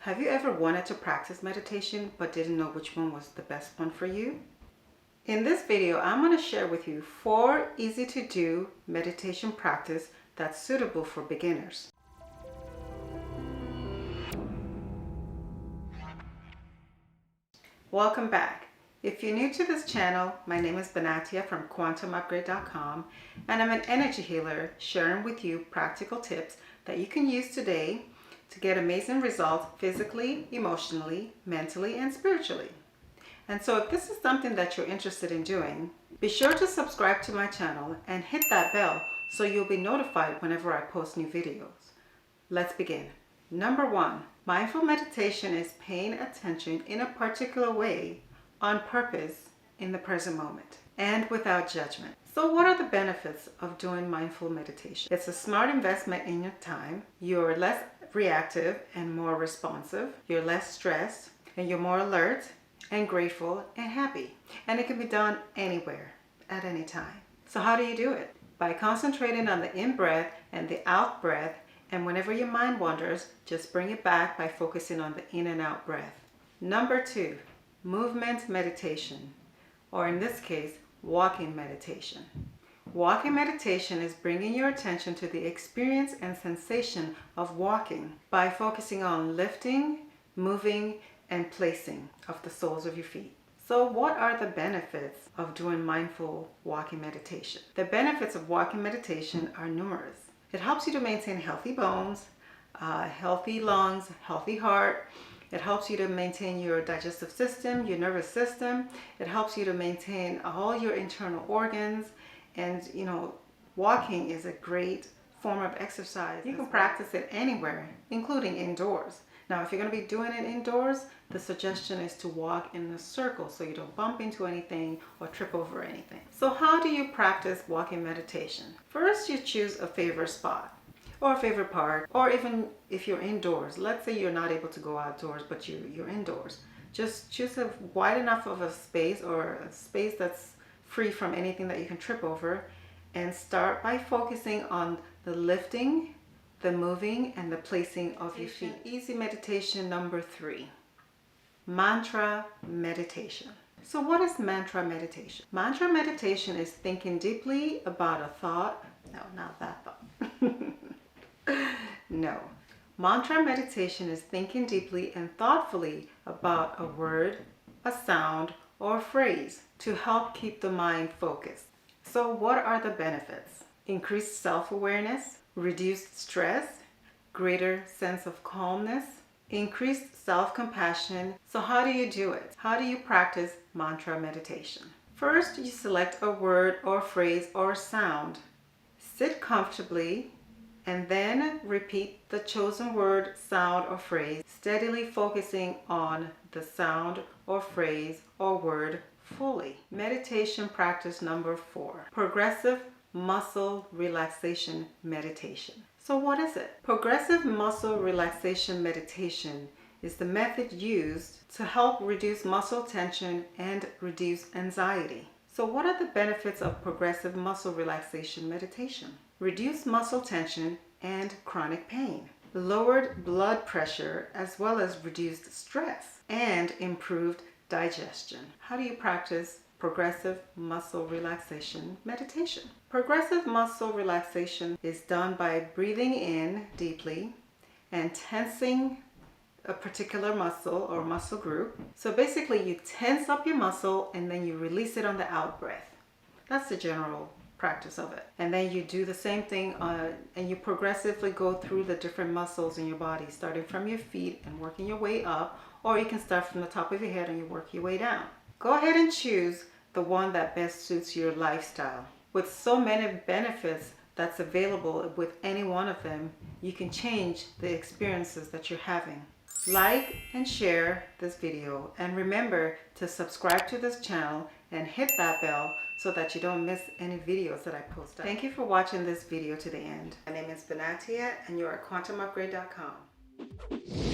Have you ever wanted to practice meditation but didn't know which one was the best one for you? In this video, I'm going to share with you 4 easy to do meditation practice that's suitable for beginners. Welcome back. If you're new to this channel, my name is Binahtiyah from quantumupgrade.com, and I'm an energy healer sharing with you practical tips that you can use today to get amazing results physically, emotionally, mentally, and spiritually. And so if this is something that you're interested in doing, be sure to subscribe to my channel and hit that bell so you'll be notified whenever I post new videos. Let's begin. Number 1, mindful meditation is paying attention in a particular way on purpose in the present moment and without judgment. So what are the benefits of doing mindful meditation? It's a smart investment in your time. You're less reactive and more responsive. You're less stressed and you're more alert and grateful and happy. And it can be done anywhere at any time. So how do you do it? By concentrating on the in-breath and the out-breath, and whenever your mind wanders, just bring it back by focusing on the in and out breath. Number 2, movement meditation, or in this case, walking meditation. Walking meditation is bringing your attention to the experience and sensation of walking by focusing on lifting, moving, and placing of the soles of your feet. So what are the benefits of doing mindful walking meditation? The benefits of walking meditation are numerous. It helps you to maintain healthy bones, healthy lungs, healthy heart. It helps you to maintain your digestive system, your nervous system. It helps you to maintain all your internal organs. And walking is a great form of exercise. You can practice it anywhere, including indoors. Now, if you're going to be doing it indoors, the suggestion is to walk in a circle so you don't bump into anything or trip over anything. So how do you practice walking meditation? First, you choose a favorite spot or a favorite park, or even if you're indoors. Let's say you're not able to go outdoors, but you're indoors. Just choose a wide enough of a space, or a space that's free from anything that you can trip over, and start by focusing on the lifting, the moving, and the placing of your feet. Easy meditation number 3, mantra meditation. So what is mantra meditation? Mantra meditation is thinking deeply about a thought. No, not that thought. No. Mantra meditation is thinking deeply and thoughtfully about a word, a sound, or a phrase to help keep the mind focused. So what are the benefits? Increased self-awareness, reduced stress, greater sense of calmness, increased self-compassion. So how do you do it? How do you practice mantra meditation? First, you select a word or phrase or sound. Sit comfortably and then repeat the chosen word, sound, or phrase, steadily focusing on the sound or phrase or word fully. Meditation practice number 4, progressive muscle relaxation meditation. So what is it? Progressive muscle relaxation meditation is the method used to help reduce muscle tension and reduce anxiety. So what are the benefits of progressive muscle relaxation meditation? Reduced muscle tension and chronic pain, lowered blood pressure, as well as reduced stress, and improved digestion. How do you practice progressive muscle relaxation meditation? Progressive muscle relaxation is done by breathing in deeply and tensing a particular muscle or muscle group. So basically you tense up your muscle and then you release it on the out breath. That's the general practice of it. And then you do the same thing and you progressively go through the different muscles in your body, starting from your feet and working your way up, or you can start from the top of your head and you work your way down. Go ahead and choose the one that best suits your lifestyle. With so many benefits that's available with any one of them, you can change the experiences that you're having. Like and share this video, and remember to subscribe to this channel and hit that bell so that you don't miss any videos that I post. Thank you for watching this video to the end. My name is Binahtiyah and you're at quantumupgrade.com.